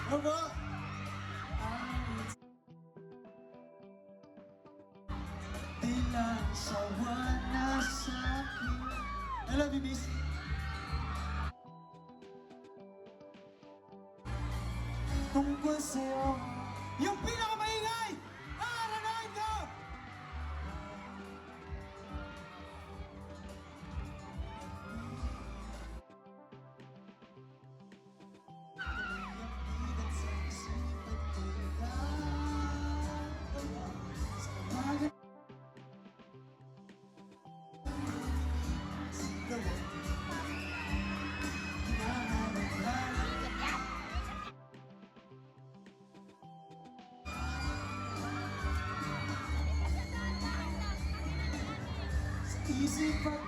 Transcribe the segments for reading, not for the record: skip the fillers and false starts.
Opo. Di lang sawa na sa'kin. I love you, miss. Tungkol sa'yo, yung pinakamaingay! Aranahin ko! Tumayapitan sa isipan ko sa umaga. Sigawan. Hinahanap-hanap sa isip at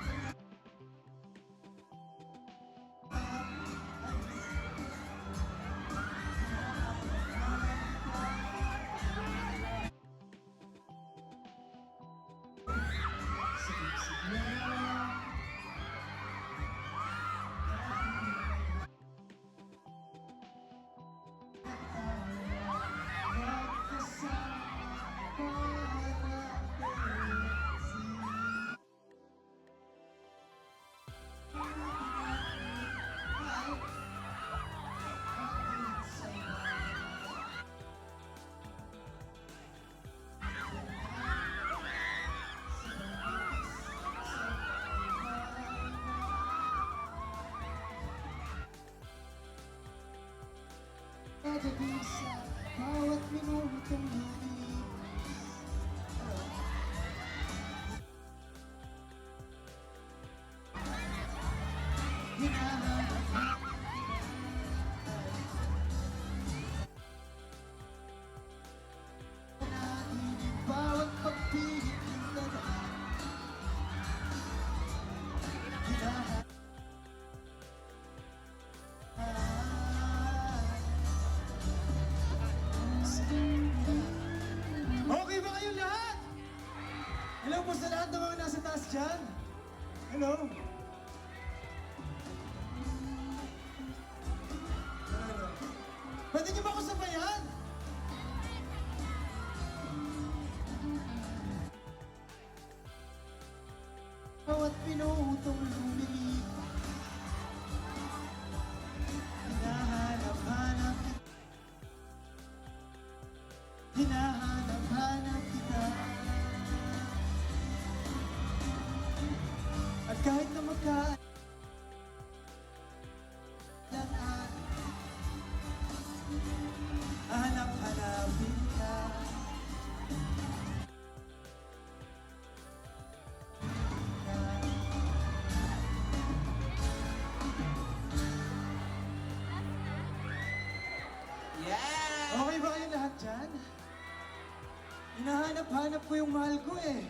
sa isip lang. Kagabi sa bawat minutong lumilipas. Hinahanap natin yung bawat pagpilit ng dadaan. Hinahanap okay ba kayong lahat? Hello po sa lahat ng mga nasa taas dyan. Hello. Hello. Pwede niyo ba ako sabayan? Bawat pinutong lumilipas, hinahanap-hanap kita. Hinahanap-hanap kita. At kahit na magkaalangan, hanap-hanapin ka. Yeah! Okay ba kayo lahat dyan? Hinahanap-hanap ko yung mahal ko eh.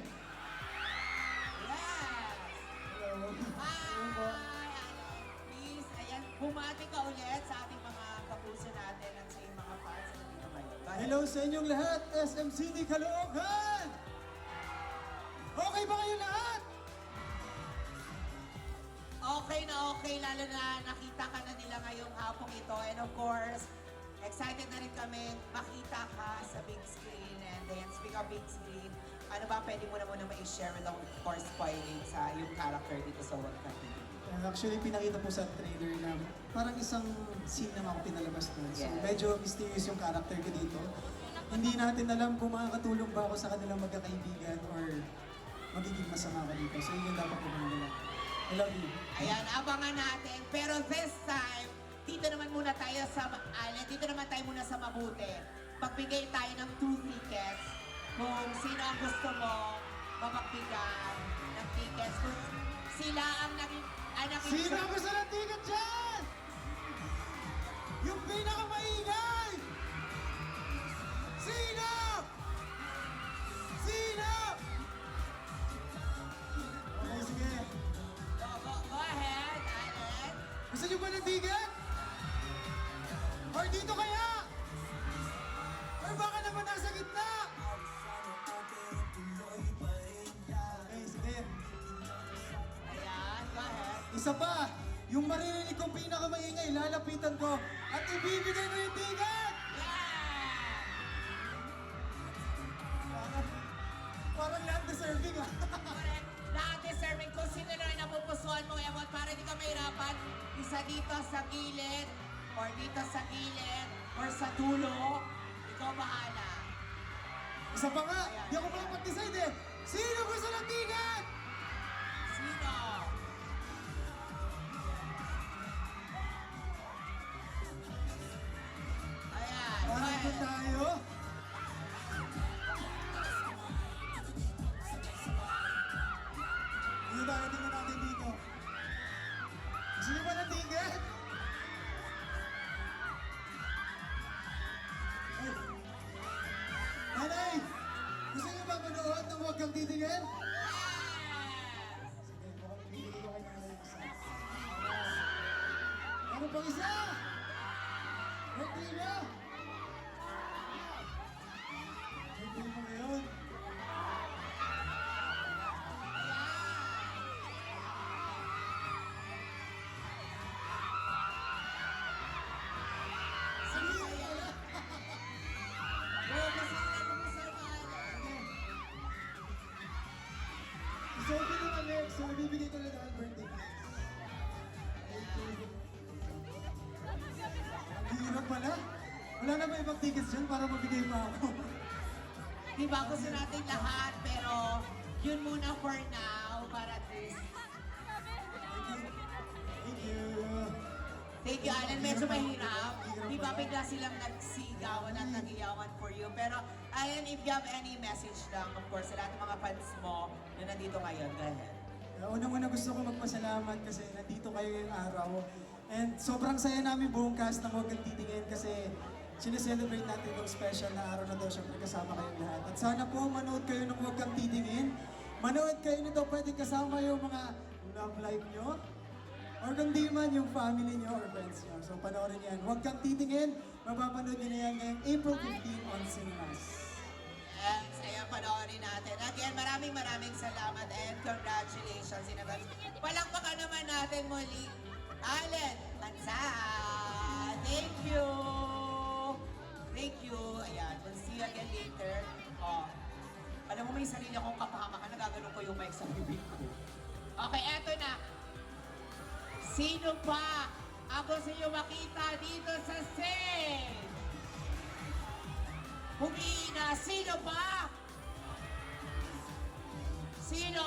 Yes! Hello. Hi! Please, ayan, bumati ka ulit sa ating mga kapuso natin at sa iyong mga fans na dito ngayon. Go ahead. Hello sa inyong lahat, SM City Caloocan! Okay ba kayo lahat? Okay na okay, lalo na nakita ka na nila ngayong hapong ito. And of course, excited na rin kami makita ka sa big screen. And then, speaking of big screen, ano ba pwede mo na muna ma-share without of course spoiling sa yung character dito sa What Can We Do? Actually, pinakita po sa trailer na parang isang scene lang ako pinalabas doon. So, Yeah. medyo mysterious yung character ko dito. Hindi natin alam kung makakatulong ba ako sa kanilang magkakaibigan or magiging masama ako dito. So, yun yung dapat ko nila. I love you. Ayan, abangan natin. Pero this time, dito naman muna tayo sa dito naman tayo muna sa mabuti. Pagbigay tayo ng 2 tickets kung sino ang gusto mo mapagbigyan ng tickets. Kung sila ang naging Sino ang gusto ng ticket dyan? Yung pinakamaingay! Sino? Sino? Okay, sige. Go ahead, Allen. Gusto niyo ba ng ticket? Or dito kaya? Or baka naman nasa gitna? Okay, sige. Ayan, go ahead. Isa pa, yung maririnig kong pinakamaingay, lalapitan ko, At ibibigay mo yung ticket! Yeah! Parang lahat deserving ah. Correct. Lahat deserving kung sino na napupusuan mong emot para di ka mahirapan. Isa dito sa gilid, or dito sa gilid, or sa dulo. Ikaw bahala. Isa pa nga, di ako makapag-decide eh. Sino gusto ng ticket? Sino? Ayan. Parang Well, tayo. Dito tayo, tingnan natin dito. Gusto niyo ba ng ticket? Ay. Nanay! Gusto niyo ba manood ng Huwag Kang Titingin? Sige, mukhang bibigay ko kay nanay yung isa. Ano pang isa? Birthday mo! Birthday mo ngayon. Sige, ayan. Oh, kasi napupusuan. So, pinong Alex, so ibibigay ko na dahil birthday mo. Thank you. Ang hirap pala. Wala na ba ibang tickets dyan para mabigay pa ako? Di ba gusto natin lahat, pero yun muna for now, para at least. Thank you. Thank you. Thank you, Alan. Medyo mahirap. Di ba bigla silang nagsigawan at nagiyawan for you? Pero, Alan, if you have any message lang, of course, sa lahat ng mga fans mo na nandito ngayon, go ahead. Unang-una gusto ko magpasalamat kasi nandito kayo ngayong araw. And sobrang saya namin buong cast ng Huwag Kang Titingin kasi sineselebrate natin itong special na araw na to. Siyempre kasama kayong lahat. At sana po manood kayo ng Huwag Kang Titingin. Manood kayo nito, pwede kasama yung mga love life nyo. Or kung di man, yung family nyo or friends nyo. So panoorin yan. Huwag Kang Titingin. Mapapanood nyo na yan ngayong April 15 on Cinemas. Yes, ayan, panoorin natin. Again, maraming salamat and congratulations in advance. Palakpakan naman natin muli. Allen Lanza! Thank you! Thank you. Ayan, we'll see you again later. Oh, alam mo, may sarili akong kapahamakan. Nagagano'n ko yung mic sa bibig ko. Okay, eto na. Sino pa ang gusto nyo makita dito sa stage? Humiin na. Sino pa? Sino?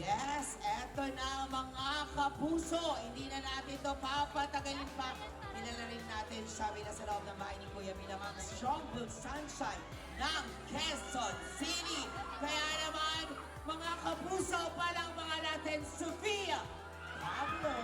Yes, eto na mga kapuso. Hindi na natin ito papatagalin pa. Nilala rin natin siya bilang sa loob ng bahay ni Kuya bilang ang Stronghold Sunshine ng Quezon City. Kaya naman, mga kapuso, palang mga natin, Sofia Pablo.